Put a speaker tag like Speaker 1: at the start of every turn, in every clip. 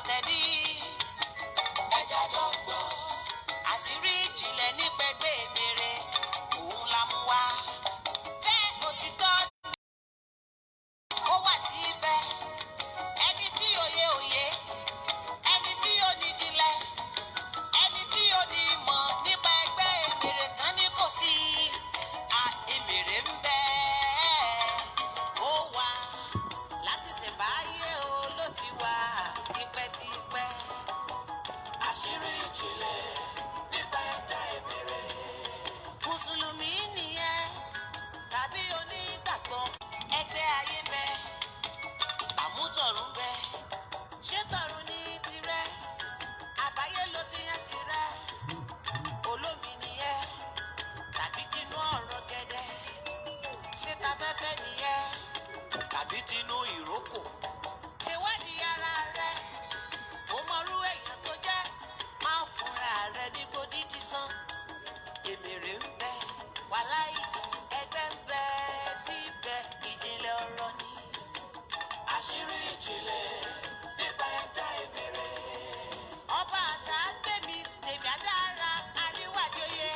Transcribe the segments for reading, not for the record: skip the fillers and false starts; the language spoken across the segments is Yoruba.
Speaker 1: tẹ̀dí. Ẹja jọ gbọ́. Àṣírí ìjìnlẹ̀ nípa Egbe Emere òun la mú wá. Bẹ́ẹ̀ òtítọ́ ó wà síbẹ̀. Ẹni tí òye òye, ẹni tí ó ní jinlẹ̀, ẹni tí ó ní ìmọ̀ nípa Egbe Emere tán ni kò sí. Emere ń bẹ ó wà láti ṣèbáyé o ló ti wà tipẹ́tipẹ́. Àṣírí ìjìnlẹ̀ nípa Egbe Emere. Mùsùlùmí nìyẹn tàbí onígbàgbọ́. Ẹgbẹ́ ayé bẹ àmútọ̀run bẹ. Ṣé tọ̀run ní tirẹ̀? Àbáyé ló ti yàn tirẹ̀. Olómi nìyẹn tàbí tinú ọ̀rọ̀ gẹ́dẹ́. Ṣé tafẹ́fẹ́ nìyẹn tàbí tinú ìrókò? Ṣé wádìí ara rẹ ó mọrú èèyàn tó jẹ́? Máa fúnra rẹ ní kó dídí sán. Emere ń bẹ wàláì, Egbe ń bẹ síbẹ̀, ìjìnlẹ̀ ọ̀rọ̀ ni. Àṣírí ìjìnlẹ̀ nípa Egbe Emere. Ọba àṣà gbẹ̀mí tèmi àdára àríwájọyé.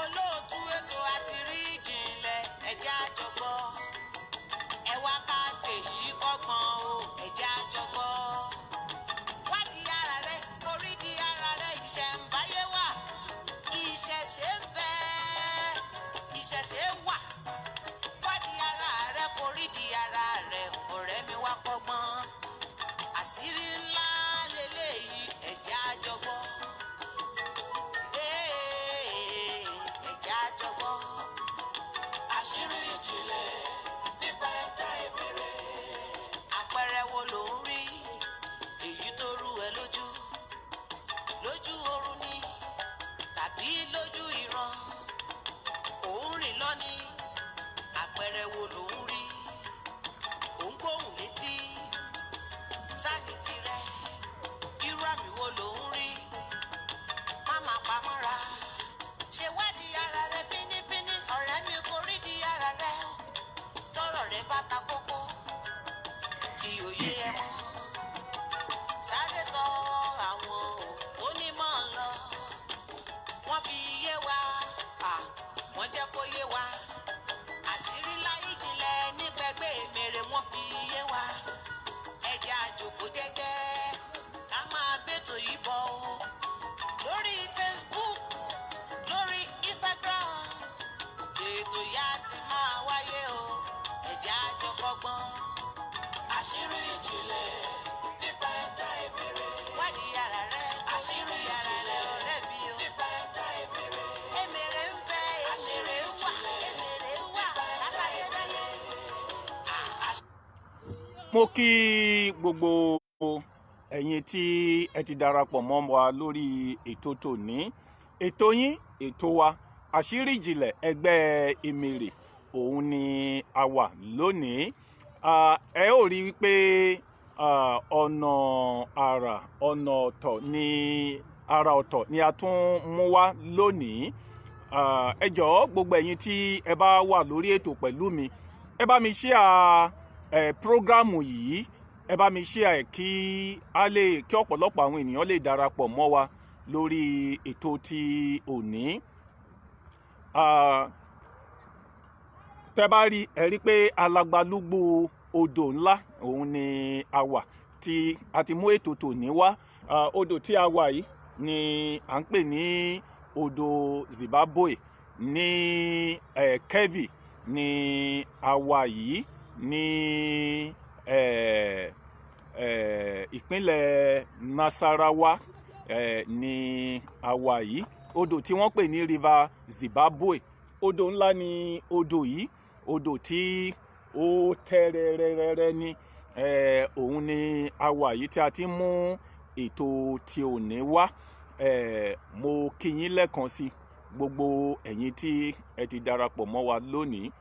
Speaker 1: Olóòtú ètò àṣírí ìjìnlẹ̀ ẹ̀jẹ̀ àjọgbọ́. Ẹ wá ká fèyí kọ́gbọ́n o ẹ̀jẹ̀ àjọgbọ́. Wádìí ara rẹ, orídìí ara rẹ, ìṣẹ̀ǹbáyé wà. Ìṣẹ̀ṣe ń bẹ, ìṣẹ̀ṣe wà. Wádìí ara rẹ, orídìí ara rẹ, ọ̀rẹ́ mi wá kọ́gbọ́n. Àṣírí ńlá lélẹ́yìí ẹ̀jẹ̀ àjọgbọ́. Ẹ̀jẹ̀ àjọgbọ́. Àṣírí ìjìnlẹ̀ nípa Egbe Emere. Àpẹẹrẹ wo ló ń rí èyí tó rú ẹ lójú? Lójú oorun ni tàbí lójú ìran? Òun rìn lọ́ni. Àpẹẹrẹ wo ló ń rí? Òun gbóhùn létí. Sáni tirẹ̀. Irú àmì wo ló ń rí? Má máa pamọ́ra. Ṣé wádìí ara rẹ fínífíní, ọ̀rẹ́ mi kò rídìí ara rẹ. Tọ́rọ̀ rẹ bá ta kókó tí òye ẹ mọ́. Sáré tọ̀ àwọn onímọ̀ lọ. Wọ́n fi yé wa, wọ́n jẹ́ kó yé wa. Àṣírí ńlá ìjìnlẹ̀ nípa Egbe Emere wọ́n fi yé wa. Ẹ̀jẹ̀ àjòkó jẹ́jẹ́ ká máa bẹ́tò yìí bọ̀ o. Lórí Facebook, lórí Instagram, ètò yá ti máa wáyé o. Ẹ̀jẹ̀ àjọkọ́gbọ́n. Àṣírí ìjìnlẹ̀ nípa Egbe Emere. Wádìí ara rẹ, àṣírí ara rẹ ọ̀rẹ́ mi o. Nípa Egbe Emere. Emere ń bẹ, Emere wà, Emere wà látayédáyé.
Speaker 2: Mo kí gbogbo ẹ̀yin tí ẹ ti darapọ̀ mọ́ wa lórí ètò tòní. Ètò yín, ètò wa, àṣírí ìjìnlẹ̀ Egbe Emere òun ni a wà lónìí. Ẹ ó rí wípé ọ̀nà àrà, ọ̀nà ọ̀tọ̀ ni ara ọ̀tọ̀ ni a tún mú wá lónìí. Ẹ jọ̀ọ́ gbogbo ẹ̀yin tí ẹ bá wà lórí ètò pẹ̀lú mi, ẹ bá mi share prógrámù yìí, ẹ bá mi share kí ọ̀pọ̀lọpọ̀ àwọn ènìyàn lè darapọ̀ mọ́ wa lórí ètò ti òní. Tẹ́ bá rí ẹ rí pé alagbalúgbú odò ńlá òun ni a wà tí a ti mú ètò tòní wá. Odò tí a wà yìí ni à ń pè ní odò Zimbabwe ní Kebbi ní a wà yìí ní ìpínlẹ̀ Nasarawa ní a wà yìí. Odò tí wọ́n pè ní River Zimbabwe. Odò ńlá ni odò yìí, odò tí ó tẹ́rẹ̀rẹ̀rẹ̀ ni. Òun ni a wà yìí tí a ti mú ètò tí òní wá. Mo kí yín lẹ́ẹ̀kan sí gbogbo ẹ̀yin tí ẹ ti darapọ̀ mọ́ wa lónìí.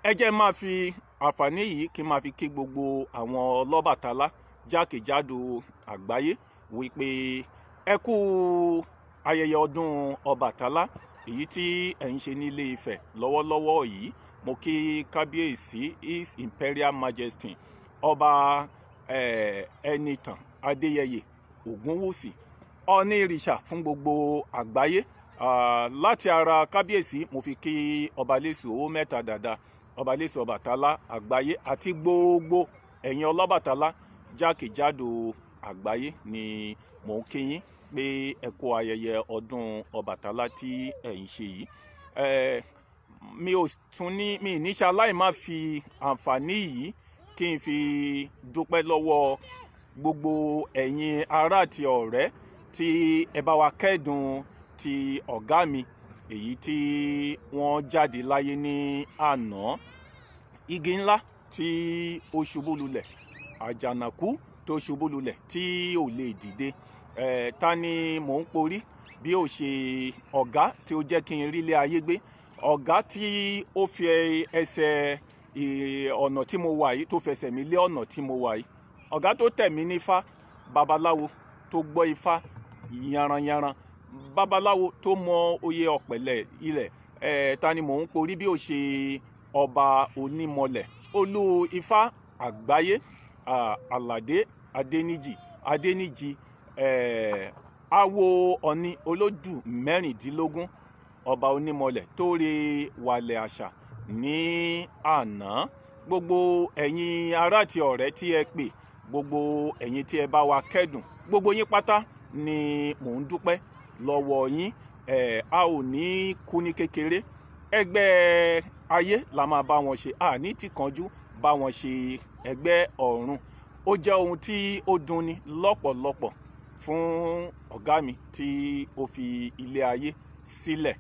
Speaker 2: Ẹ jẹ́ máa fi àǹfààní yìí kí n máa fi kí gbogbo àwọn ọlọ́bàtálá jákèjádò àgbáyé wípé ẹ kú ayẹyẹ ọdún Ọbàtálá èyí tí ẹ̀ ń ṣe ní Ilé Ifẹ̀ lọ́wọ́lọ́wọ́ yìí. Mo kí kábíyèsí His Imperial Majesty ọba Ẹnìtàn Adéyẹyè Ògúnwùsì onírìṣà fún gbogbo àgbáyé. Láti ara kábíyèsí mo fi kí ọbalẹ́sù owó mẹ́ta dàda, ọbalẹ́sù Ọbàtálá àgbáyé àti gbogbo ẹ̀yin ọlọ́bàtálá jákèjádò àgbáyé ni mò ń kí yín pé ẹ kú ayẹyẹ ọdún Ọbàtálá tí ẹ̀ ń ṣe yìí. Mi ní ṣaláì má fi àǹfààní yìí kí n fi dúpẹ́ lọ́wọ́ gbogbo ẹ̀yin ará àti ọ̀rẹ́ tí ẹ bá wa kẹ́dùn ti ọ̀gá mi èyí tí wọ́n jáde láyé ní àná. Igi ńlá tí ó ṣubú lulẹ̀, àjànàkú tó ṣubú lulẹ̀ tí ò lè dìde. Ta ni mò ń porí bí ó ṣe ọ̀gá tí ó jẹ́ kí n rí ilé ayé gbé, ọ̀gá tí ó fi ẹsẹ̀ ọ̀nà tí mo wà yìí tó fẹsẹ̀ mi lé ọ̀nà tí mo wà yìí, ọ̀gá tó tẹ̀ mí nífá, babaláwo tó gbọ́ ifá yanranyanran, babaláwo tó mọ oyè ọ̀pẹ̀lẹ̀ ilẹ̀. Ta ni mò ń porí bí ó ṣe ọba onímọ̀lẹ̀, olú ifá àgbáyé, Àlàdé Adéníjì, awo ọ̀ni olódù mẹ́rìndínlógún, ọba onímọ̀lẹ̀ tó re wàlẹ̀ àṣà ní àná. Gbogbo ẹ̀yin ará àti ọ̀rẹ́ tí ẹ pè, gbogbo ẹ̀yin tí ẹ bá wa kẹ́dùn, gbogbo yín pátá ni mò ń dúpẹ́ lọ́wọ́ yín. A ò ní kú ní kékeré, ẹgbẹ́ ayé la máa bá wọn ṣe, àní tí kanjú bá wọn ṣe ẹgbẹ́ ọ̀run. Ó jẹ́ ohun tí ó dunni lọ́pọ̀lọpọ̀ fún ọ̀gá mi tí ó fi ilé ayé sílẹ̀.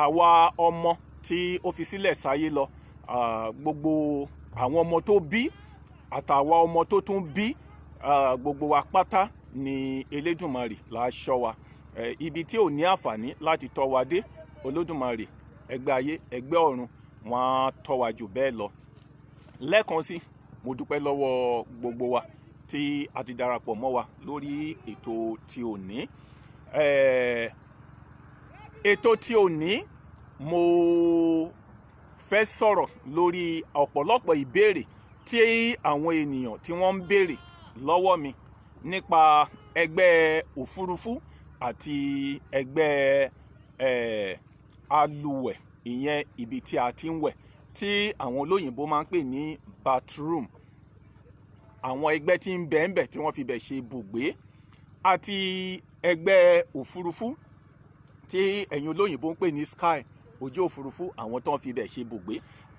Speaker 2: Àwa ọmọ tí ó fi sílẹ̀ sáyé lọ, gbogbo àwọn ọmọ tó bí àtàwa ọmọ tó tún bí, gbogbo wa pátá ni Elédùmarè la ṣọ́ wa. Ibi tí ò ní àǹfààní láti tọ́ wa dé, Olódùmarè, ẹgbẹ́ ayé ẹgbẹ́ ọ̀run, wọ́n á tọ́ wa jù bẹ́ẹ̀ lọ. Lẹ́ẹ̀kan sí, mo dúpẹ́ lọ́wọ́ gbogbo wa tí a ti darapọ̀ mọ́ wa lórí ètò ti òní. Ètò ti òní mo fẹ́ sọ̀rọ̀ lórí ọ̀pọ̀lọpọ̀ ìbéèrè tí àwọn ènìyàn tí wọ́n ń béèrè lọ́wọ́ mi nípa ẹgbẹ́ Ofurufu àti ẹgbẹ́ Aluwe, ìyẹn ibi tí a ti ń wẹ̀ tí àwọn olóyìnbó máa ń pè ní bathroom. Àwọn ẹgbẹ́ tí ń bẹ ń bẹ tí wọ́n fi bẹ̀ ṣe ibùgbé, àti ẹgbẹ́ Ofurufu tí ẹ̀yin olóyìnbó ń pè ní sky, ojú òfurufú, àwọn tó ń fi bẹ̀ ṣe ibùgbé.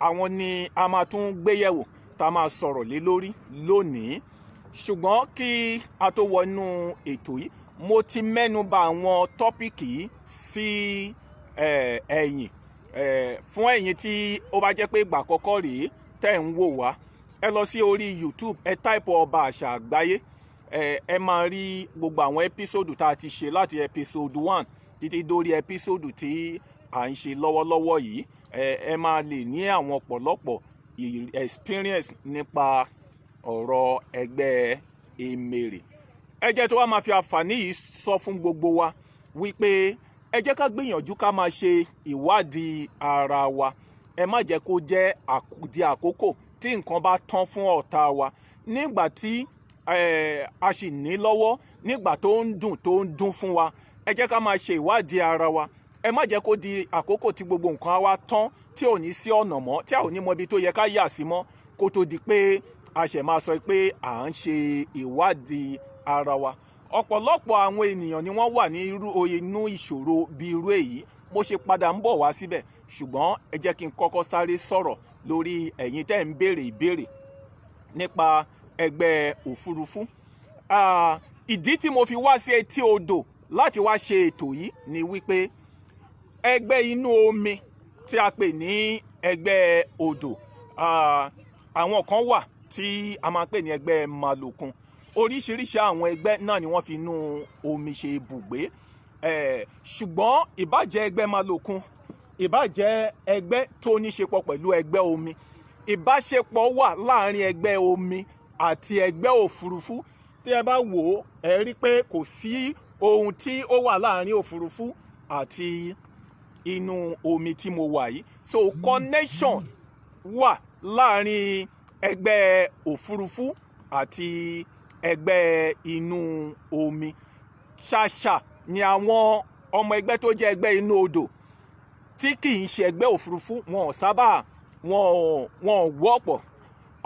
Speaker 2: Àwọn ni a máa tún gbéyẹ̀wò tá a máa sọ̀rọ̀ lé lórí lónìí. Ṣùgbọ́n kí a tó wọnú ètò yìí, mo ti mẹ́nu bà àwọn tọ́pìkì yìí sí ẹ̀yìn. Fún ẹ̀yin tí ó bá jẹ́ pé ìgbà àkọ́kọ́ rèé tẹ́ ń wò wá, ẹ lọ sí orí YouTube, ẹ táìpù ọba àṣà àgbáyé, ẹ máa rí gbogbo àwọn ẹ́písòdù tá a ti ṣe láti ẹ́písòdù 1 títí dórí ẹ́písòdù tí à ń ṣe lọ́wọ́lọ́wọ́ yìí. Ẹ máa lè ní àwọn ọ̀pọ̀lọpọ̀ experience nípa ọ̀rọ̀ ẹgbẹ́ Emèrè. Ẹ jẹ́ tó wá máa fi àǹfààní yìí sọ fún gbogbo wa wípé ẹ jẹ́ ká gbìyànjú ká máa ṣe ìwádìí ara wa. Ẹ má jẹ́ kó jẹ́ di àkókò tí nǹkan bá tán fún ọ̀tá wa. Nígbà tí a sì ní lọ́wọ́, nígbà tó ń dùn fún wa, ẹ jẹ́ ká máa ṣe ìwádìí ara wa. Ẹ má jẹ́ kó di àkókò tí gbogbo nǹkan á wá tán, tí ò ní sí ọ̀nà mọ́, tí a ò ní mọ ibi tó yẹ ká yà sí mọ́, kó tó di pé a ṣẹ̀ máa sọ pé à ń ṣe ìwádìí ara wa. Ọ̀pọ̀lọpọ̀ àwọn ènìyàn ni wọ́n wà ní inú ìṣòro bí irú èyí. Mo ṣe padà ń bọ̀ wá síbẹ̀, ṣùgbọ́n ẹ jẹ́ kí n kọ́kọ́ sáré sọ̀rọ̀ lórí ẹ̀yin tẹ́ ń béèrè ìbéèrè nípa ẹgbẹ́ Ofurufu. Ìdí tí mo fi wá sí etí odò láti wá ṣe ètò yìí ni wípé ẹgbẹ́ inú omi tí a pè ní ẹgbẹ́ odò, àwọn kan wà tí a máa pè ní ẹgbẹ́ Malòkun. Oríṣiríṣi àwọn ẹgbẹ́ náà ni wọ́n fi inú omi ṣe ibùgbé. Ṣùgbọ́n ìbájẹ́ ẹgbẹ́ Malòkun, ìbájẹ́ ẹgbẹ́ tó ní ṣe pọ̀ pẹ̀lú ẹgbẹ́ omi, ìbáṣepọ̀ wà láàrin ẹgbẹ́ omi àti ẹgbẹ́ òfurufú. Tí ẹ bá wò ó, ẹ rí pé kò sí ohun tí ó wà láàrin òfurufú àti inú omi tí mo wà yìí. So connection wà láàrin ẹgbẹ́ òfurufú àti ẹgbẹ́ inú omi. Ṣàṣà ni àwọn ọmọ ẹgbẹ́ tó jẹ́ ẹgbẹ́ inú odò tí kì í ṣe ẹgbẹ́ òfurufú, wọn ò sábà wọ́pọ̀.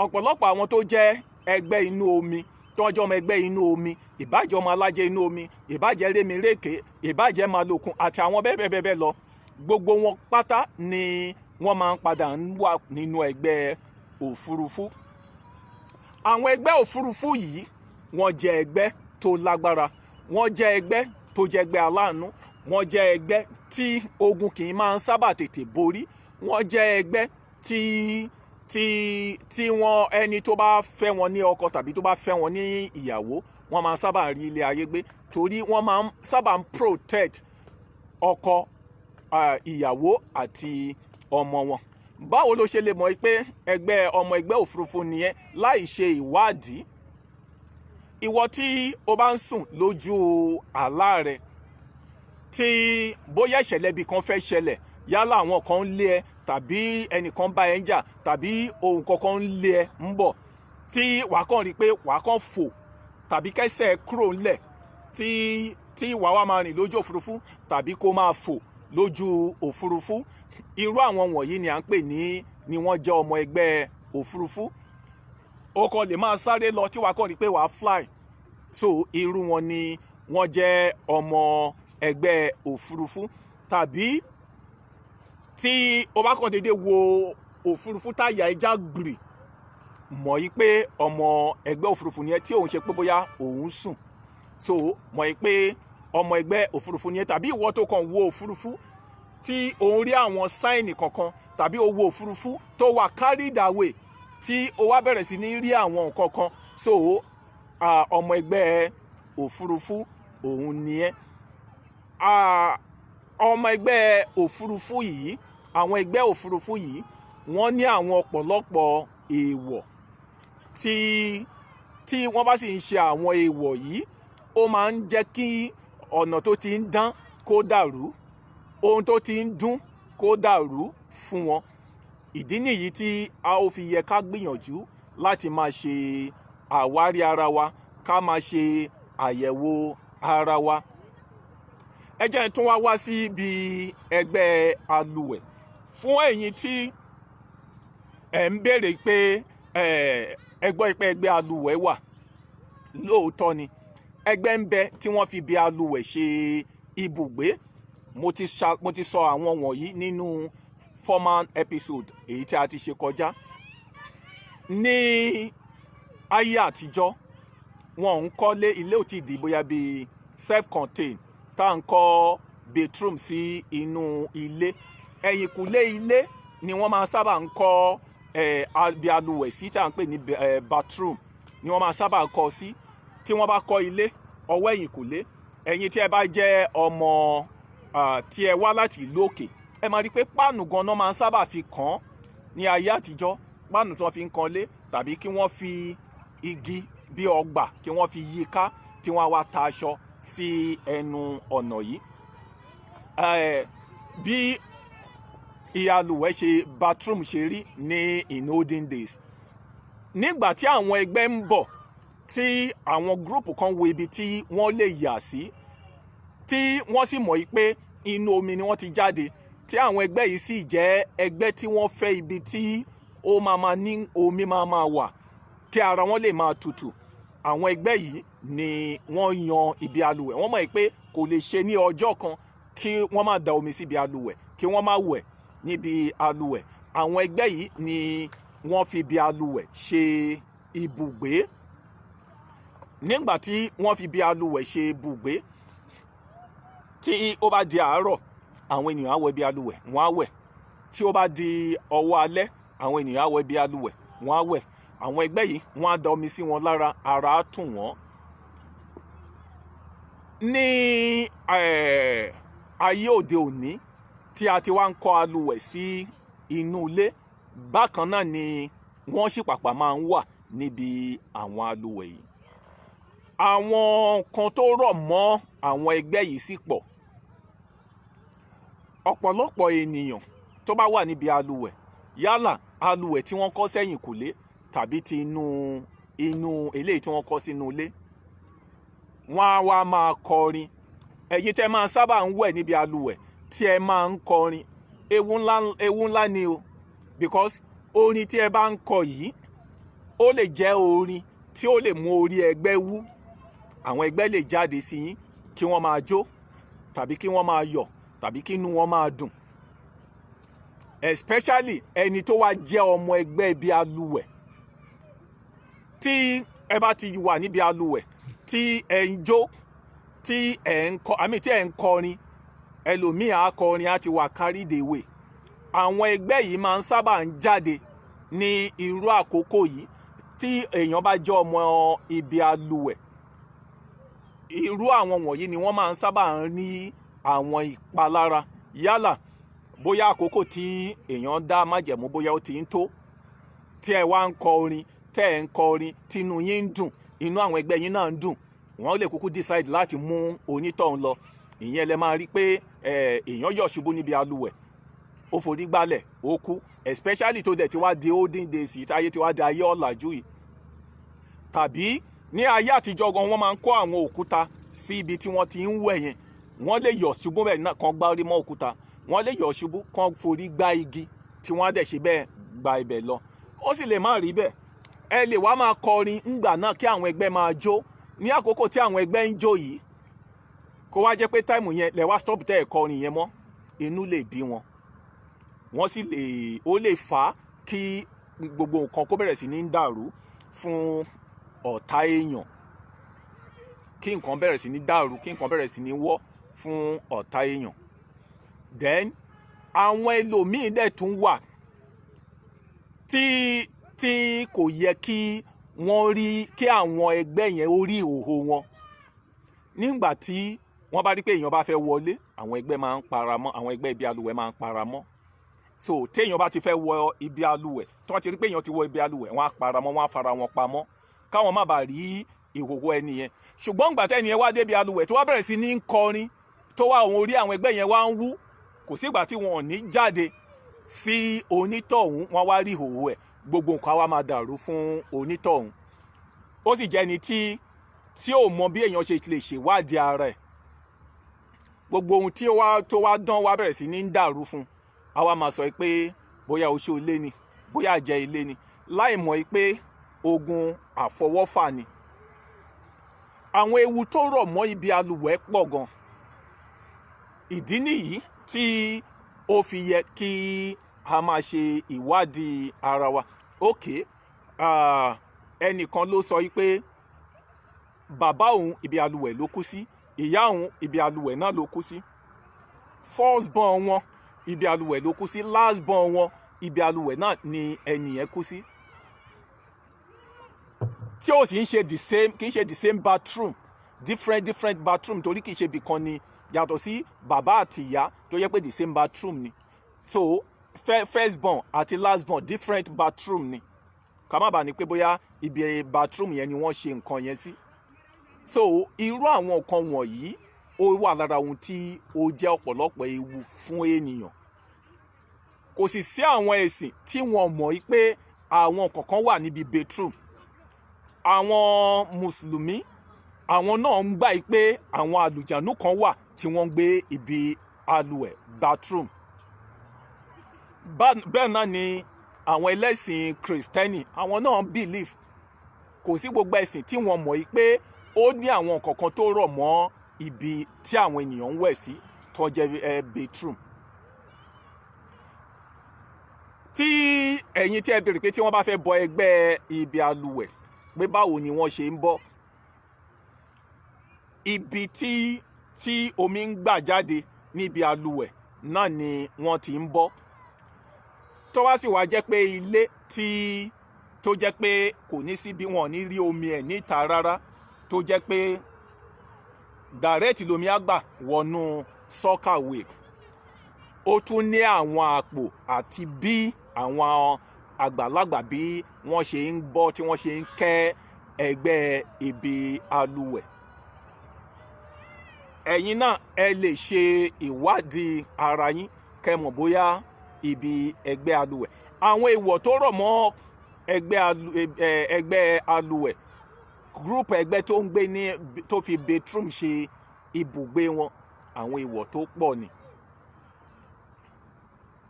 Speaker 2: Ọ̀pọ̀lọpọ̀ àwọn tó jẹ́ ẹgbẹ́ inú omi tó jẹ́ ọmọ ẹgbẹ́ inú omi, ìbàjẹ́ ọmọ alájẹ inú omi, ìbàjẹ́ rémìrékè, ìbàjẹ́ malòkun àti àwọn bẹ́ẹ̀ lọ, gbogbo wọn pátá ni wọ́n máa ń padà ń wà nínú ẹgbẹ́ òfurufú. Àwọn ẹgbẹ́ òfurufú yìí wọ́n jẹ́ ẹgbẹ́ tó lágbára, wọ́n jẹ́ ẹgbẹ́ tó jẹ́ ẹgbẹ́ aláàánú, wọ́n jẹ́ ẹgbẹ́ tí ogun kì í máa ń sábà tètè borí, wọ́n jẹ́ ẹgbẹ́ tí wọ́n ẹni tó bá fẹ́ wọn ní ọkọ tàbí tó bá fẹ́ wọn ní ìyàwó, wọ́n máa ń sábà rí ilé ayé gbé, torí wọ́n máa ń sábà ń protect ọkọ, ìyàwó àti ọmọ wọn. Báwo ló ṣe lè mọ̀ pé ọmọ ẹgbẹ́ òfurufú nìyẹn láì ṣe ìwádìí? Ìwọ tí o bá ń sùn lójú àlá rẹ, tí bóyá ìṣẹ̀lẹ̀ ibì kan fẹ́ ṣẹlẹ̀, yálà àwọn kan ń lé ẹ tàbí ẹnìkan bá ẹ ń jà tàbí ohun kankan ń lé ẹ ń bọ̀, tí wàá kàn rí pé wàá kàn fò tàbí kẹ́sẹ̀ kúrò ńlẹ̀, tí wàá wá máa rìn lójú òfurufú tàbí kó máa fò lójú òfurufú. Irú àwọn wọ̀nyí ni à ń pè ní wọ́n jẹ́ ọmọ ẹgbẹ́ òfurufú. O kàn lè máa sáré lọ tí wàá kàn rí pé wàá fly. So irú wọn ni wọ́n jẹ́ ọmọ ẹgbẹ́ òfurufú. Tàbí tí o bá kàn déédéé wo òfurufú táyà ẹja gbìrì, mọ̀ yí pé ọmọ ẹgbẹ́ òfurufú ni ẹ, tí òun ṣe pé bóyá òun sùn. So mọ̀ yí pé ọmọ ẹgbẹ́ òfurufú ni ẹ. Tàbí ìwọ tó kàn wo òfurufú tí òun rí àwọn sáìnì kankan, tàbí o wo òfurufú tó wà carried away tí o wá bẹ̀rẹ̀ sí ní rí àwọn nǹkan kan. So ọmọ ẹgbẹ́ òfurufú òun ni ẹ. Ọmọ ẹgbẹ́ òfurufú yìí, àwọn ẹgbẹ́ òfurufú yìí, wọ́n ní àwọn ọ̀pọ̀lọpọ̀ èèwọ̀ tí wọ́n bá sì ń ṣe àwọn èèwọ̀ yìí, ó máa ń jẹ́ kí ọ̀nà tó ti ń dán kó dàrú, ohun tó ti ń dún kó dàrú fún wọn. Ìdí nìyí tí a ó fi yẹ ká gbìyànjú láti máa ṣe àwárí ara wa, ká máa ṣe àyẹ̀wò ara wa. Ẹ jẹ́ n tún wá sí ibi ẹgbẹ́ Aluwe. Fún ẹ̀yin tí ẹ̀ ń béèrè pé ẹgbẹ́ Aluwe wà, lóòótọ́ ni ẹgbẹ́ ń bẹ tí wọ́n fi bí Aluwe ṣe ibùgbé. Mo ti sọ àwọn wọ̀nyí nínú former episode èyí tí a ti ṣe kọjá. Ní ayé àtijọ́, wọn ń kọ́lé, ilé ò tí ì di bóyá bíi self-contained tá à ń kọ́ bedroom sí inú ilé. Ẹ̀yìnkùlé ilé ni wọ́n máa sábà ń kọ́ bí Aluwe sí, tá à ń pè ní bathroom ni wọ́n máa sábà kọ́ sí. Tí wọ́n bá kọ́ ilé ọwọ́ ẹ̀yìnkùlé, ẹ̀yin tí ẹ bá jẹ́ ọmọ tí ẹ wá láti ìlú òkè, ẹ máa rí pé páànù gan-an máa ń sábà fi kàn ní ayé àtijọ́. Páànù tí wọ́n fi ń kanlé, tàbí kí wọ́n fi igi bí ọgbà kí wọ́n fi yí ká, tí wọ́n á wá ta aṣọ sí ẹnu ọ̀nà yìí. Bí Aluwe ṣe bathroom ṣe rí ní in olden days, nígbà tí àwọn ẹgbẹ́ ń bọ̀, tí àwọn gúrùpù kan wo ibi tí wọ́n lè yà sí, tí wọ́n sì mọ̀ pé inú omi ni wọ́n ti jáde, tí àwọn ẹgbẹ́ yìí sì jẹ́ ẹgbẹ́ tí wọ́n fẹ́ ibi tí ó máa ní omi máa wà kí ara wọn lè máa tutù. Àwọn ẹgbẹ́ yìí ni wọ́n yan ibi Aluwe. Wọ́n mọ̀ pé kò lè ṣe ní ọjọ́ kan kí wọ́n má da omi síbi Aluwe, kí wọ́n má wẹ̀ níbi Aluwe. Àwọn ẹgbẹ́ yìí ni wọ́n fi ibi Aluwe ṣe ibùgbé. Nígbà tí wọ́n fi ibi Aluwe ṣe ibùgbé, tí ó bá di àárọ̀, àwọn ènìyàn á wọ ibi Aluwe, wọ́n á wẹ̀. Tí ó bá di ọwọ́ alẹ́, àwọn ènìyàn á wọ ibi Aluwe, wọ́n á wẹ̀. Àwọn ẹgbẹ́ yìí wọ́n á da omi sí wọn lára, ara á tù wọ́n. Ní ayé òde òní tí a ti wá ń kọ́ Aluwe sí inú ilé, bákan náà ni wọ́n sì pàpà máa ń wà níbi àwọn Aluwe yìí. Àwọn kan tó rọ̀ mọ́ àwọn ẹgbẹ́ yìí sì pọ̀. Ọ̀pọ̀lọpọ̀ ènìyàn tó bá wà níbi Aluwe, yálà Aluwe tí wọ́n kọ́ sẹ́yìnkùlé tàbí ti inú inú eléyìí tí wọ́n kọ́ sínú ilé. Wọ́n á wá máa kọrin. Ẹ̀yin tẹ́ máa sábà ń wẹ̀ níbi aluwẹ̀ tí ẹ máa ń kọrin, ewu ńlá ni o, because orin tí ẹ bá ń kọ yìí ó lè jẹ́ orin tí ó lè mú orí ẹgbẹ́ wú. Àwọn ẹgbẹ́ lè jáde sí yín kí wọ́n máa jó tàbí kí wọ́n máa yọ̀ tàbí kí inú wọn máa dùn, especially ẹni tó wá jẹ́ ọmọ ẹgbẹ́ ibi aluwẹ̀. Tí ẹ bá ti wà níbi aluwẹ̀ tí ẹ ń jó, tí ẹ ń kọrin, ẹlòmíì á kọrin á ti wà carried away. Àwọn ẹgbẹ́ yìí máa ń sábà ń jáde ní irú àkókò yìí tí èèyàn bá jẹ́ ọmọ ibi aluwẹ̀. Irú àwọn wọ̀nyí ni wọ́n máa ń sábà ń ní àwọn ìpalára, yálà bóyá àkókò tí èèyàn dá májẹ̀mú bóyá ó ti ń tó, tí ẹ wá ń kọ orin, tẹ́ ẹ ń kọ orin tínú yín ń dùn, inú àwọn ẹgbẹ́ yín náà ń dùn, wọ́n lè kúkú decide láti mú onítọ̀hún lọ. Ìyẹn lẹ máa rí pé èèyàn yọ̀ ṣubú níbi aluwẹ̀, ó forí gbálẹ̀, ó kú, especially tó dẹ̀ ti wá di olden days yìí, táyé ti wá di ayé ọ̀làjú yìí. Tàbí ní ayé àtijọ́ gan wọ́n máa ń kó àwọn òkúta sí ibi tí wọ́n ti ń wẹ̀ yẹn, wọ́n lè yọ̀ ṣubú bẹ́ẹ̀ náà kan gbárí mọ́ òkúta, wọ́n lè yọ̀ ṣubú kan forí gbá igi tí wọ́n á dẹ̀ ṣe bẹ́ẹ̀ gba ibẹ̀ lọ. Ó sì lè má rí bẹ́ẹ̀. Ẹ lè wá máa kọrin ńgbà náà kí àwọn ẹgbẹ́ máa jó. Ní àkókò tí àwọn ẹgbẹ́ ń jó yìí, kó wá jẹ́ pé táìmù yẹn lẹ wá stop tẹ́ ẹ̀ kọrin yẹn mọ́, inú lè bí wọn. Wọ́n sì ó lè fà á kí gbogbo nǹkan kó bẹ̀rẹ̀ sí ní dàrú fún ọ̀tá èèyàn, kí nǹkan bẹ̀rẹ̀ sí ní dàrú, kí nǹkan bẹ̀rẹ̀ sí ní wọ́ fún ọ̀tá èèyàn. Then àwọn ẹlòmíín dẹ̀ tún wà tí kò yẹ kí wọ́n rí, kí àwọn ẹgbẹ́ yẹn ó rí ìhòòhò wọn. Nígbà tí wọ́n bá rí pé èèyàn bá fẹ́ wọlé, àwọn ẹgbẹ́ máa ń paramọ́, àwọn ẹgbẹ́ ibi aluwẹ̀ máa ń paramọ́. So téèyàn bá ti fẹ́ wọ ibi aluwẹ̀, tí wọ́n ti rí pé èèyàn ti wọ ibi aluwẹ̀, wọ́n á paramọ́, wọ́n á fara wọn pamọ́ káwọn má bàa rí ìhòòhò ẹni yẹn. Ṣùgbọ́n ìgbà tẹ́ni yẹn wá débi aluwẹ̀ tó wá bẹ̀rẹ̀ sí ní kọrin, tó wá àwọn orí àwọn ẹgbẹ́ yẹn wá ń wú, kò sí ìgbà tí wọn ò ní jáde sí onítọ̀hún, wọ́n wá rí ìhòòhò ẹ̀, gbogbo nǹkan wá máa dàrú fún onítọ̀hún. Ó sì jẹ́ ẹni tí ò mọ bí èèyàn ṣe lè ṣèwádìí ara ẹ̀. Gbogbo ohun tí tó wá dán wá bẹ̀rẹ̀ sí ní dàrú fún, a wá máa sọ pé bóyá oṣó ilé ni, bóyá àjẹ́ ilé ni, láì mọ̀ pé ogun àfọwọ́fà ni. Àwọn ewu tó rọ̀ mọ́ ibi aluwẹ̀ pọ̀ gan. Ìdí nìyí tí ó fi yẹ kí a máa ṣe ìwádìí ara wa. Okay, ẹnìkan ló sọ pé bàbá òun ibi aluwẹ̀ ló kú sí, ìyá òun ibi aluwẹ̀ náà ló kú sí, first born wọn ibi aluwẹ̀ ló kú sí, last born wọn ibi aluwẹ̀ náà ni ẹnìyẹn kú sí. Tí ó sì ń ṣe kì í ṣe the same bathroom, different bathroom, torí kì í ṣe ibìkan ni, yàtọ̀ sí bàbá àti ìyá tó yẹ pé the same bathroom ni. So first born àti last born different bathroom ni. Ká má bàa ní pé bóyá ibi bathroom yẹn ni wọ́n ṣe nǹkan yẹn sí. So irú àwọn nǹkan wọ̀nyí ó wà lára ohun tí ó jẹ́ ọ̀pọ̀lọpọ̀ ewu fún ènìyàn. Kò sì sí àwọn ẹ̀sìn tí wọ́n mọ̀ pé àwọn kankan wà níbi bathroom. Àwọn mùsùlùmí, àwọn náà ń gbà pé àwọn àlùjànnú kan wà tí wọ́n ń gbé ibi aluwẹ̀ bathroom. Bẹ́ẹ̀ náà ni àwọn ẹlẹ́sìn kìrìsìtẹ́nì, àwọn náà believe. Kò sí gbogbo ẹ̀sìn tí wọ́n mọ̀ pé ó ní àwọn kankan tó rọ̀ mọ́ ibi tí àwọn ènìyàn ń wẹ̀ sí tó jẹ́ bathroom. Tí ẹ̀yin tí ẹ béèrè pé tí wọ́n bá fẹ́ bọ ẹgbẹ́ ibi aluwẹ̀ pé báwo ni wọ́n ṣe ń bọ́, ibi tí omi ń gbà jáde níbi aluwẹ̀ náà ni wọ́n ti ń bọ́. Tó wá sì wá jẹ́ pé ilé tó jẹ́ pé kò ní sí bí wọn ní rí omi ẹ̀ níta rárá, tó jẹ́ pé direct lomi á gbà wọnú sọ́kàwé. Ó tún ní àwọn àpò àti bí àwọn àgbàlagbà bí wọ́n ṣe ń bọ́, tí wọ́n ṣe ń kẹ́ ẹgbẹ́ ibi aluwẹ̀. Ẹ̀yin náà ẹ lè ṣe ìwádìí ara yín kẹ́ mọ̀ bóyá ibi ẹgbẹ́ aluwẹ̀. Àwọn èèwọ̀ tó rọ̀ mọ́ ẹgbẹ́ Aluwe group ẹgbẹ́ tó ń gbé ní tó fi bedroom ṣe ibùgbé wọn, àwọn èèwọ̀ tó pọ̀ ni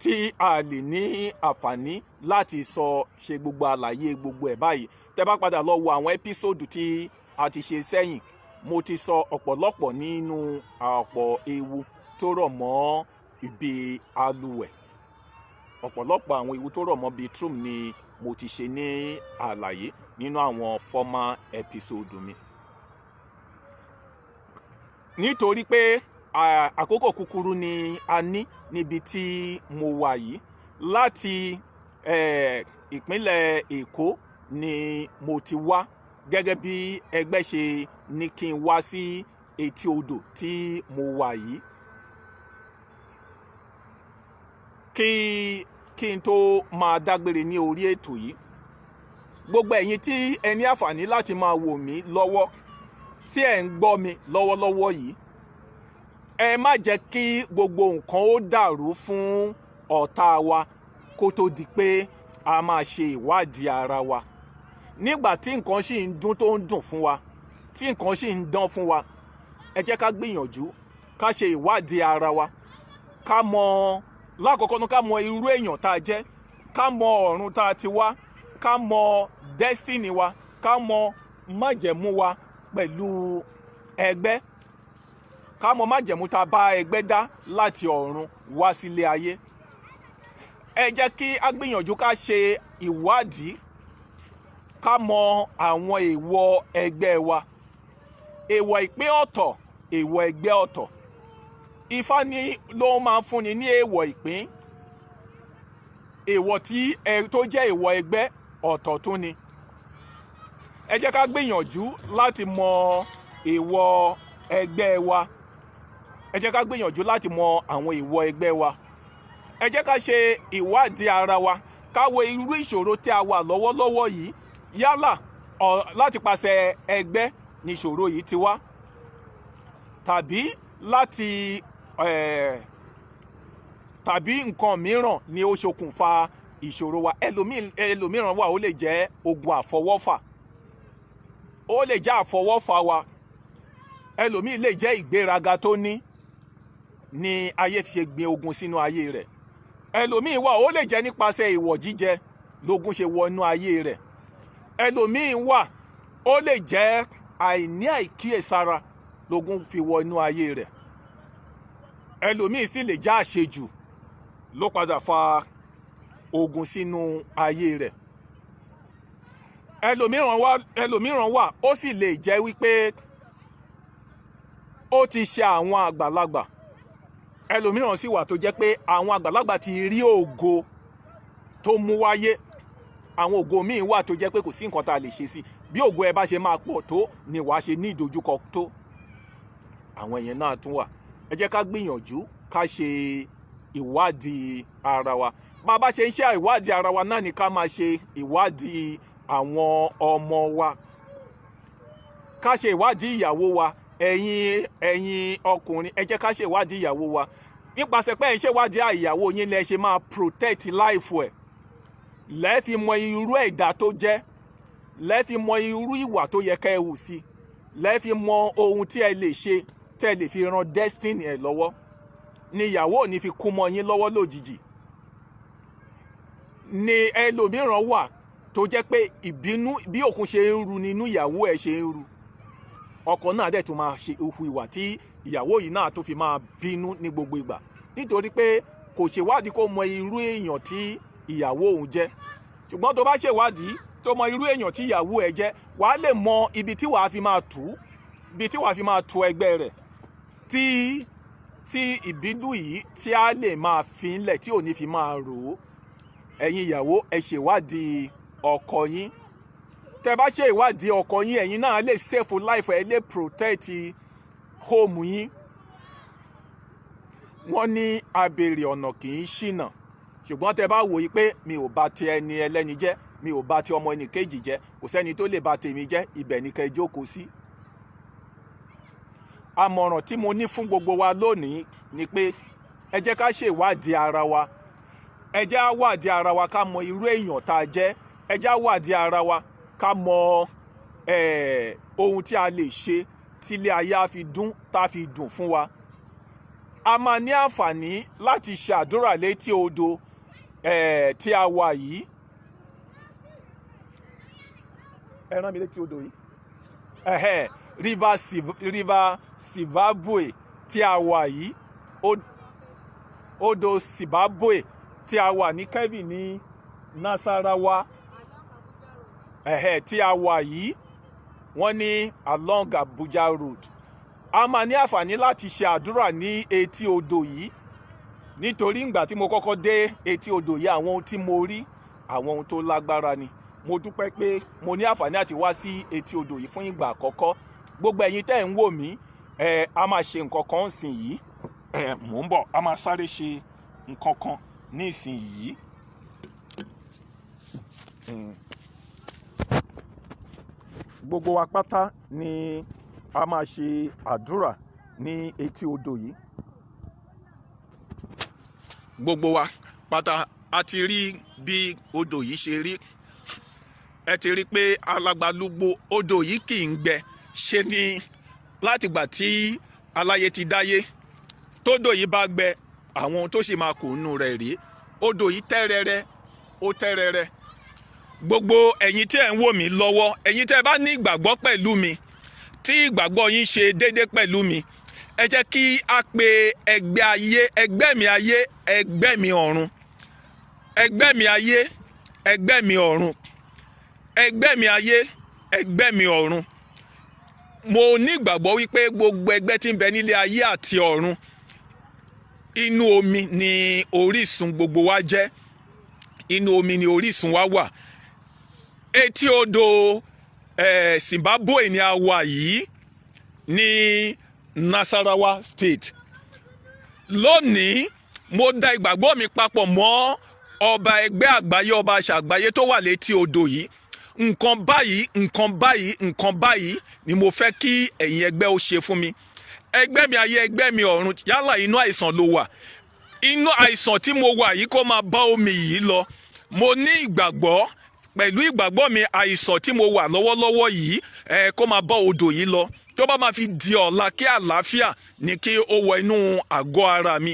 Speaker 2: tí a lè ní àǹfààní láti ṣe gbogbo àlàyé gbogbo ẹ̀ báyìí. Tẹ́ bá padà lọ wo àwọn ẹ́písòdù tí a ti ṣe sẹ́yìn, mo ti sọ ọ̀pọ̀lọpọ̀ nínú ọ̀pọ̀ ewu tó rọ̀ mọ́ ibi Aluwe. Ọ̀pọ̀lọpọ̀ àwọn ewu tó rọ̀ mọ́ bedroom ni mo ti ṣe ní àlàyé nínú àwọn former episode mi. Nítorí pé àkókò kúkúrú ni a ní níbi tí mo wà yìí. Láti ìpínlẹ̀ Èkó ni mo ti wá, gẹ́gẹ́ bí ẹgbẹ́ ṣe ní kí n wá sí etí odò tí mo wà yìí. Kí n tó máa dágbére ní orí ètò yìí, gbogbo ẹ̀yin tí ẹ ní àǹfààní láti máa wò mí lọ́wọ́, tí ẹ ń gbọ́ mi lọ́wọ́lọ́wọ́ yìí, ẹ má jẹ́ kí gbogbo nǹkan ó dàrú fún ọ̀tá wa kó tó di pé a máa ṣe ìwádìí ara wa. Nígbà tí nǹkan sì ń dún tó ń dùn fún wa, tí nǹkan sì ń dán fún wa, ẹ jẹ́ ká gbìyànjú ká ṣe ìwádìí ara wa, ká mọ lákọ̀ọ́kọ́ ní ká mọ irú èèyàn tá a jẹ́, ká mọ ọ̀run tá a ti wá, ká mọ destiny wa, ká mọ májẹ̀mú wa pẹ̀lú ẹgbẹ́, ká mọ májẹ̀mú tá a bá ẹgbẹ́ dá láti ọ̀run wá sílé ayé. Ẹ jẹ́ kí a gbìyànjú ká ṣe ìwádìí, ká mọ àwọn èèwọ̀ ẹgbẹ́ wa. Èèwọ̀ ìpín ọ̀tọ̀, èèwọ̀ ẹgbẹ́ ọ̀tọ̀. Ifá ní ló máa ń fúnni ní èèwọ̀ ìpín. Èèwọ̀ tó jẹ́ èèwọ̀ ẹgbẹ́ ọ̀tọ̀ tún ni. Ẹ jẹ́ ká gbìyànjú láti mọ èèwọ̀ ẹgbẹ́ wa. Ẹ jẹ́ ká gbìyànjú láti mọ àwọn èèwọ̀ ẹgbẹ́ wa. Ẹ jẹ́ ká ṣe ìwádìí ara wa, ká wo irú ìṣòro tí a wà lọ́wọ́lọ́wọ́ yìí. Yálà láti pàṣẹ ẹgbẹ́ ni ìṣòro yìí ti wá, tàbí tàbí nǹkan mìíràn ni ó ṣokùnfà ìṣòro wa. Ẹlòmíràn wà, ó lè jẹ́ ogun àfọwọ́fà, ó lè jẹ́ àfọwọ́fà wa. Ẹlòmíì lè jẹ́ ìgbéraga tó ní ayé fi ṣe gbin ogun sínú ayé rẹ̀. Ẹlòmíì wà, ó lè jẹ́ nípasẹ̀ ìwọ̀ jíjẹ lógun ṣe wọ inú ayé rẹ̀. Ẹlòmíì wà, ó lè jẹ́ àìní àìkíyèsára lógun fi wọ inú ayé rẹ̀. Ẹlòmíì sì lè jẹ́ àṣejù ló padà fa ogun sínú ayé rẹ̀. Ẹlòmíràn wà, ó sì lè jẹ́ wípé ó ti ṣe àwọn àgbàlagbà. Ẹlòmíràn sì wà tó jẹ́ pé àwọn àgbàlagbà ti rí ògo tó mú wáyé. Àwọn ògo míì wà tó jẹ́ pé kò sí nǹkan tá a lè ṣe sí. Bí ògo ẹ bá ṣe máa pọ̀ tó ni wàá ṣe ní ìdojúkọ tó. Àwọn èèyàn náà tún wà. Ẹ jẹ́ ká gbìyànjú ká ṣe ìwádìí ara wa. Bá a bá ṣe ń ṣe ìwádìí ara wa náà ni ká máa ṣe ìwádìí àwọn ọmọ wa. Ká ṣe ìwádìí ìyàwó wa. Ẹ̀yin ọkùnrin, ẹ jẹ́ ká ṣe ìwádìí ìyàwó wa. Nípasẹ̀ pé ẹ ṣe ìwádìí ìyàwó yín lẹ ṣe máa protect life ẹ̀. Lẹ́ fi mọ irú ẹ̀dá tó jẹ́. Lẹ́ fi mọ irú ìwà tó yẹ ká ẹ hù sí. Lẹ́ fi mọ ohun tí ẹ lè ṣe tẹ́ lè fi ran destiny ẹ̀ lọ́wọ́. Ni ìyàwó ò ní fi kú mọ́ yín lọ́wọ́ lójijì. Ni ẹlòmíràn wà tó jẹ́ pé ìbínú bí òkun ṣe ń ru nínú ìyàwó ẹ̀ ṣe ń ru. Ọkọ náà dẹ̀ tún máa ṣe òfu ìwà tí ìyàwó yìí náà tó fi máa bínú ní gbogbo ìgbà. Nítorí pé kò ṣèwádìí kó mọ irú èèyàn tí ìyàwó òun jẹ́. Ṣùgbọ́n tó bá ṣèwádìí tó mọ irú èèyàn tí ìyàwó ẹ̀ jẹ́, wàá lè mọ ibi tí wàá fi máa tú ẹgbẹ́ rẹ̀. Tí ìbínú yìí tí a lè máa fi ńlẹ̀ tí ò ní fi máa rò ó. Ẹ̀yin ìyàwó, ẹ ṣèwádìí ọkọ yín. Tẹ́ bá ṣe ìwádìí ọkọ yín, ẹ̀yin náà lè save life, ẹ lè protect home yín. Wọ́n ní abèrè ọ̀nà kì í ṣìnà. Ṣùgbọ́n tẹ́ bá wò yí pé mi ò bà ti ẹni ẹlẹ́ni jẹ́, mi ò bà ti ọmọ ẹnì kejì jẹ́, kò sẹ́ni tó lè bà tèmi jẹ́, ibẹ̀ ni kẹ́ jókòó sí. Àmọ̀ràn tí mo ní fún gbogbo wa lónìí ni pé ẹ jẹ́ ká ṣe ìwádìí ara wa. Ẹ jẹ́ á wádìí ara wa ká mọ irú èèyàn tá a jẹ́. ẹ já wádìí ara wa ká mọ ohun tí a lè ṣe tílé ayé á fi dún tá fi dùn fún wa. A máa ní àǹfààní láti ṣe àdúrà létí odò tí a wà yìí. Ẹ rán mi létí odò yìí. River Zimbabwe tí a wà yìí. Odò Zimbabwe tí a wà ní Kebbi ní Nasarawa. Tí a wà yìí, wọ́n ní along Abuja road. A máa ní àǹfààní láti ṣe àdúrà ní etí odò yìí, nítorí ìgbà tí mo kọ́kọ́ dé etí odò yìí, àwọn ohun tí mo rí, àwọn ohun tó lágbára ni. Mo dúpẹ́ pé mo ní àǹfààní àti wá sí etí odò yìí fún ìgbà àkọ́kọ́. Gbogbo ẹ̀yin tẹ́ ń wò mí, a máa ṣe nǹkan kan sìn yìí. Mò ń bọ̀, a máa sáré ṣe nǹkan kan ní ìsìn yìí. Gbogbo wa pátá ni a máa ṣe àdúrà ní etí odò yìí. Gbogbo wa pátá a ti rí bí odò yìí ṣe rí. Ẹ ti rí pé alagbalúgbó odò yìí kì í gbẹ. Ṣe ni látìgbà tí aláyé ti dáyé, tódò yìí bá gbẹ, àwọn ohun tó sì máa kù nínú rẹ̀ rèé. Odò yìí tẹ́rẹrẹ, ó tẹ́rẹrẹ. Gbogbo ẹ̀yin tí ẹ̀ ń wò mí lọ́wọ́, ẹ̀yin tí ẹ bá ní ìgbàgbọ́ pẹ̀lú mi, tí ìgbàgbọ́ yín ṣe déédé pẹ̀lú mi, ẹ jẹ́ kí a pe ẹgbẹ́ ayé, ẹgbẹ́ mi ayé, ẹgbẹ́ mi ọ̀run. Ẹgbẹ́ mi ayé, ẹgbẹ́ mi ọ̀run. Ẹgbẹ́ mi ayé, ẹgbẹ́ mi ọ̀run. Mo ní ìgbàgbọ́ wípé gbogbo ẹgbẹ́ tí ń bẹ nílé ayé àti ọ̀run, inú omi ni orísun gbogbo wa jẹ́. Inú omi ni orísun wa wà. Etí odò Zimbabwe ni a wà yìí ní Nasarawa State. Lónìí, mo dá ìgbàgbọ́ mi papọ̀ mọ́ ọba ẹgbẹ́ àgbáyé, ọba àṣà àgbáyé tó wà létí odò yìí. Nǹkan báyìí, nǹkan báyìí, nǹkan báyìí ni mo fẹ́ kí ẹ̀yin ẹgbẹ́ ó ṣe fún mi. Ẹgbẹ́ mi ayé, ẹgbẹ́ mi ọ̀run, yálà inú àìsàn ló wà. Inú àìsàn tí mo wà yìí kó máa bá omi yìí lọ. Mo ní ìgbàgbọ́, pẹ̀lú ìgbàgbọ́ mi, àìsàn tí mo wà lọ́wọ́lọ́wọ́ yìí kó máa bá odò yìí lọ. Tó bá máa fi di ọ̀la, kí àlàáfíà ní kí ó wọ inú àgọ́ ara mi.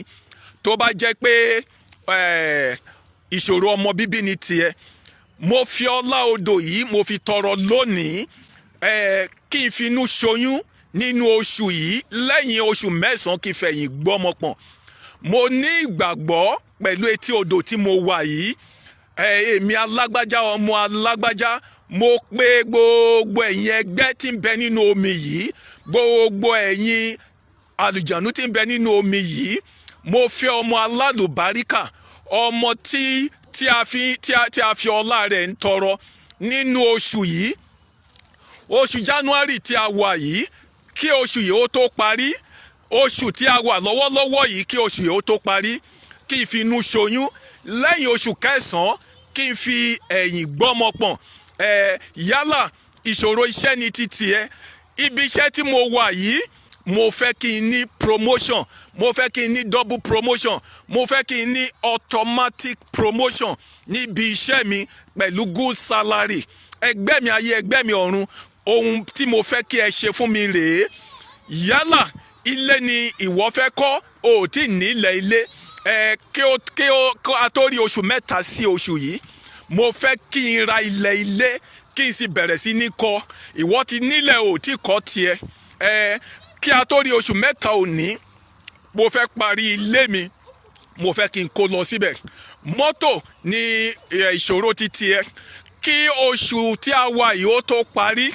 Speaker 2: Tó bá jẹ́ pé ìṣòro ọmọ bíbí ni tiẹ̀, mo fi ọlá odò yìí mo fi tọrọ lónìí, kí n finú ṣoyún nínú oṣù yìí, lẹ́yìn oṣù 9 kí n fẹ̀yìn gbọ́mọ pọ̀n. Mo ní ìgbàgbọ́ pẹ̀lú etí odò tí mo wà yìí. Èmi alágbájá, ọmọ alágbájá, mo pè gbogbo ẹ̀yin ẹgbẹ́ tí ń bẹ nínú omi yìí, gbogbo ẹ̀yin àlùjànnú tí ń bẹ nínú omi yìí. Mo fẹ́ ọmọ alálùbáríkà, ọmọ tí a fi ọlá rẹ̀ ń tọrọ nínú oṣù yìí. Oṣù January tí a wà yìí, kí oṣù yìí ó tó parí, oṣù tí a wà lọ́wọ́lọ́wọ́ yìí, kí oṣù yìí ó tó parí, kí n fi inú ṣoyún. Lẹ́yìn oṣù 9 kí n fi ẹ̀yìn gbọ́mọ pọ̀n. Yálà ìṣòro iṣẹ́ ni ti tiẹ̀. Ibi iṣẹ́ tí mo wà yìí, mo fẹ́ kí n ní promotion, mo fẹ́ kí n ní double promotion, mo fẹ́ kí n ní automatic promotion níbi iṣẹ́ mi pẹ̀lú good salary. Ẹgbẹ́ mi ayé, ẹgbẹ́ mi ọ̀run, ohun tí mo fẹ́ kí ẹ ṣe fún mi rèé. Yálà ilé ni ìwọ fẹ́ kọ́, o ò tí ì nílẹ̀ ilé. Kí a tó rí oṣù 3 sí oṣù yìí, mo fẹ́ kí n ra ilé, kí n sì bẹ̀rẹ̀ sí ní kọ́. Ìwọ ti nílẹ̀, ò tí kọ́ tiẹ̀. Kí a tó rí oṣù 3 òní, mo fẹ́ parí ilé mi, mo fẹ́ kí n kó lọ síbẹ̀. Mọ́tò ni ìṣòro ti tiẹ̀. Kí oṣù tí a wà yìí ó tó parí,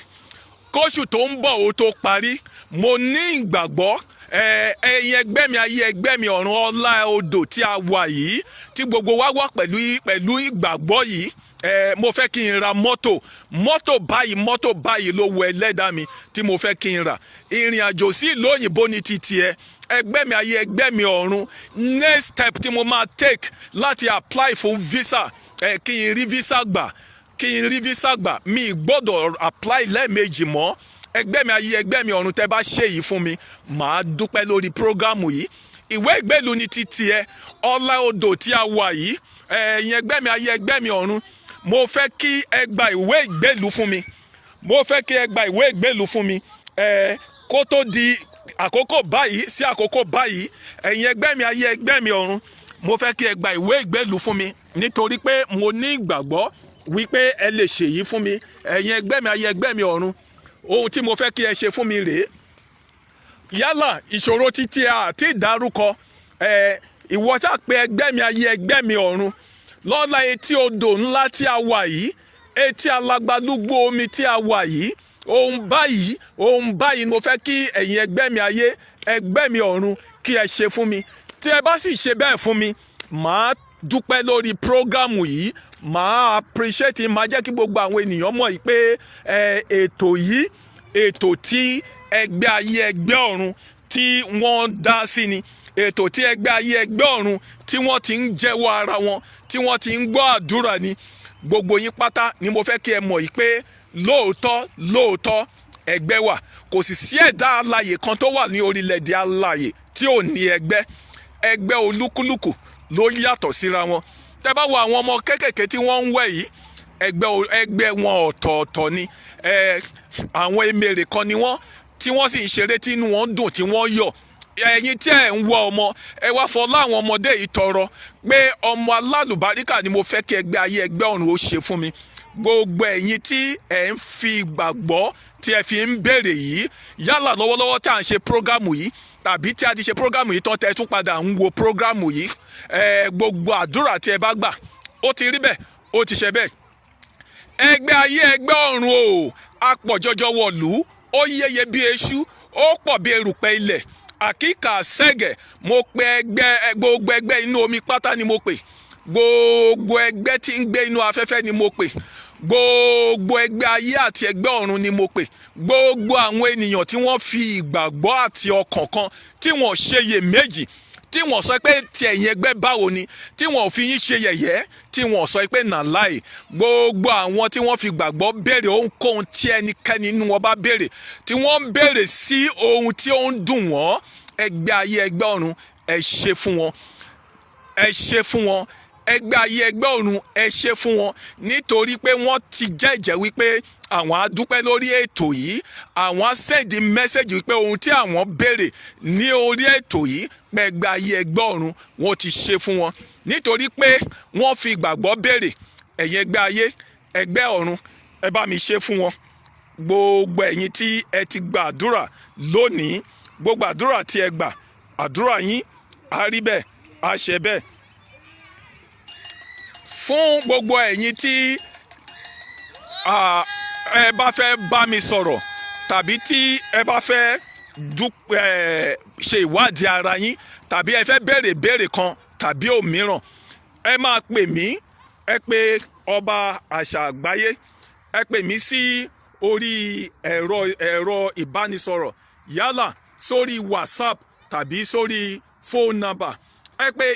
Speaker 2: kóṣù tó ń bọ̀ ó tó parí, mo ní ìgbàgbọ́. Ẹ̀yin ẹgbẹ́ mi ayé, ẹgbẹ́ mi ọ̀run, ọlá odò tí a wà yìí, tí gbogbo wa wà pẹ̀lú ìgbàgbọ́ yìí, mo fẹ́ kí n ra mọ́tò báyìí ló wọ ẹlẹ́dàá mi tí mo fẹ́ kí n rà. Ìrìn àjò sí ìlú òyìnbó ni ti tiẹ̀. Ẹgbẹ́ mi ayé, ẹgbẹ́ mi ọ̀run, next step tí mo máa take láti apply fún visa, kí n rí visa gbà, mi gbọ́dọ̀ apply lẹ́ẹ̀mejì mọ́. Ẹgbẹ́ mi ayé, ẹgbẹ́ mi ọ̀run, tẹ́ bá ṣe yìí fún mi, màá dúpẹ́ lórí prógámù yìí. Ìwé ìgbélú ni ti tiẹ̀. Ọlá odò tí a wà yìí, ẹ̀yin ẹgbẹ́ mi ayé, ẹgbẹ́ mi ọ̀run, mo fẹ́ kí ẹ gba ìwé ìgbélùú fún mi, mo fẹ́ kí ẹ gba ìwé ìgbélùú fún mi kó tó di àkókò báyìí sí àkókò báyìí, ẹ̀yin ẹgbẹ́ mi ayé ẹgbẹ́ mi ọ̀run, mo fẹ́ kí ẹ gba ìwé ìgbélùú fún mi nítorí pé mo ní ìgbàgbọ́ wípé ẹ lè ṣèyí fún mi. Ẹ̀yin ẹgbẹ́ mi ayé ẹgbẹ́ mi ọ̀run, ohun tí mo fẹ́ kí ẹ ṣe fún mi rèé. Yálà ìṣòro títí àti ìdárúkọ, ìwọ tá pé ẹgbẹ́ mi ayé ẹgbẹ́ mi ọ̀run lọ́la etí odò ńlá tí a wà yìí, etí alagbalúgbó omi tí a wà yìí, ohun báyìí mo fẹ́ kí ẹ̀yin ẹgbẹ́ mi ayé ẹgbẹ́ mi ọ̀run kí ẹ ṣe fún mi. Tí ẹ bá sì ṣe bẹ́ẹ̀ fún mi, màá dúpẹ́ lórí prógámù yìí, màá appreciate, màá jẹ́ kí gbogbo àwọn ènìyàn mọ̀ pé ètò yìí, ètò tí ẹgbẹ́ ayé ẹgbẹ́ ọ̀run tí wọ́n dá sí ni, ètò tí ẹgbẹ́ ayé ẹgbẹ́ ọ̀run tí wọ́n ti ń jẹ́wọ́ ara wọn, tí wọ́n ti ń gbọ́ àdúrà ni. Gbogbo yín pátá ni mo fẹ́ kí ẹ mọ̀ yìí pé lóòótọ́ ẹgbẹ́ wà. Kò sì sí ẹ̀dá alààyè kan tó wà ní orílẹ̀-èdè alààyè tí ò ní ẹgbẹ́. Ẹgbẹ́ olúkúlùkù ló yàtọ̀ síra wọn. Tẹ́ bá wo àwọn ọmọ kéékèèké tí wọ́n ń wẹ̀ yìí, ẹgbẹ́ wọn ọ̀tọ̀ọ̀tọ̀ ni. Àwọn emèrè kan ni wọ́n tí wọ́n sì ń ṣeré tí inú wọn dùn tí wọ́n yọ̀. Ẹ̀yin tí ẹ̀ ń wọ ọmọ, ẹ wá fọlá àwọn ọmọdé yìí tọrọ pé ọmọ alálùbáríkà ni mo fẹ́ kí ẹgbẹ́ ayé ẹgbẹ́ ọ̀run ó ṣe fún mi. Gbogbo ẹ̀yin tí ẹ̀ ń fi ìgbàgbọ́ tí ẹ fi ń béèrè yìí, yálà lọ́wọ́lọ́wọ́ tí à ń ṣe prógámù yìí tàbí tí a ti ṣe prógámù yìí tán tẹ́ tún padà ń wo prógámù yìí, gbogbo àdúrà tí ẹ bá gbà ó ti rí bẹ́ẹ̀, ó ti ṣe bẹ́ẹ̀. Ẹgbẹ́ ayé ẹgbẹ́ ọ̀run o, apọ̀ jọjọ wọ̀lú, ó yéye bí eṣú, ó pọ̀ bí erùpẹ̀ ilẹ̀, àkíkà sẹ́gẹ̀. Mo pe gbogbo ẹgbẹ́ inú omi pátá ni mo pè, gbogbo ẹgbẹ́ tí ń gbé inú afẹ́fẹ́ ni mo pè, gbogbo ẹgbẹ́ ayé àti ẹgbẹ́ ọ̀run ni mo pè, gbogbo àwọn ènìyàn tí wọ́n fi ìgbàgbọ́ àti ọkàn kan tí wọ́n ṣeyè méjì, tí wọ́n sọ pé ti ẹ̀yin ẹgbẹ́ báwo ni, tí wọ́n fi yín ṣe yẹ̀yẹ́, tí wọ́n sọ pé nàláì. Gbogbo àwọn tí wọ́n fi gbàgbọ́ béèrè ohunkóhun tí ẹnikẹ́ni nínú wọn bá béèrè, tí wọ́n ń béèrè sí ohun tí ó ń dùn wọ́n, ẹgbẹ́ ayé ẹgbẹ́ ọ̀run ẹ ṣe fún wọn, ẹ ṣe fún wọn. Ẹgbẹ́ ayé ẹgbẹ́ ọ̀run ẹ ṣe fún wọn, nítorí pé wọ́n ti jẹ́jẹ́ wípé àwọn á dúpẹ́ lórí ètò yìí, àwọn á sẹ́ndì mẹ́sẹ̀gì wípé ohun tí àwọn béèrè ní orí ètò yìí pé ẹgbẹ́ ayé ẹgbẹ́ ọ̀run wọ́n ti ṣe fún wọn, nítorí pé wọ́n fi ìgbàgbọ́ béèrè. Ẹ̀yin ẹgbẹ́ ayé ẹgbẹ́ ọ̀run ẹ bá mi ṣe fún wọn. Gbogbo ẹ̀yin tí ẹ ti gba àdúrà lónìí, gbogbo àdúrà tí ẹ gbà, àdúrà yín á rí bẹ́ẹ̀, á ṣe bẹ́ẹ̀. Fún gbogbo ẹ̀yin tí ẹ bá fẹ́ bá mi sọ̀rọ̀ tàbí tí ẹ bá fẹ́ ṣe ìwádìí ara yín tàbí ẹ fẹ́ béèrè kan tàbí òmíràn, ẹ máa pè mí, ẹ pè ọba àṣà àgbáyé, ẹ pè mí sí orí ẹ̀rọ ìbánisọ̀rọ̀, yálà sórí WhatsApp tàbí sórí phone number. Ẹ pè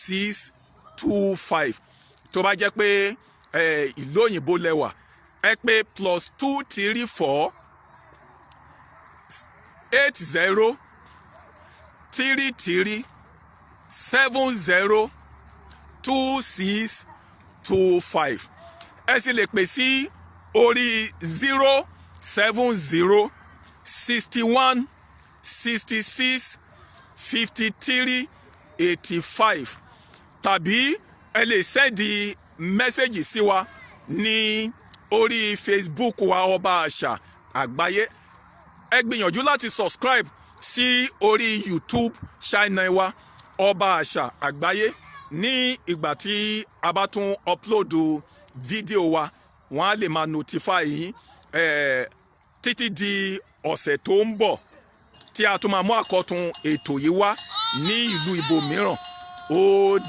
Speaker 2: 08033702625. tó bá jẹ́ pé ìlú òyìnbó lẹ́wà, ẹ pè +234 80 33 70 2625. ẹ sì lè pè sí orí 070 61 66 53 85, tàbí ẹ lè sẹ́ndì mẹ́sẹ̀gì sí wa ní orí Facebook wa ọba àṣà àgbáyé. Ẹ gbìyànjú láti subscribe sí orí YouTube channel wa ọba àṣà àgbáyé. Ní ìgbà tí a bá tún upload fídíò wa, wọ́n á lè máa notify yín títí di ọ̀sẹ̀ tó ń bọ̀ tí a tún máa mú àkọ́tun ètò yìí wá ní ìlú ibòmíràn. Ó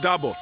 Speaker 2: dàbọ̀.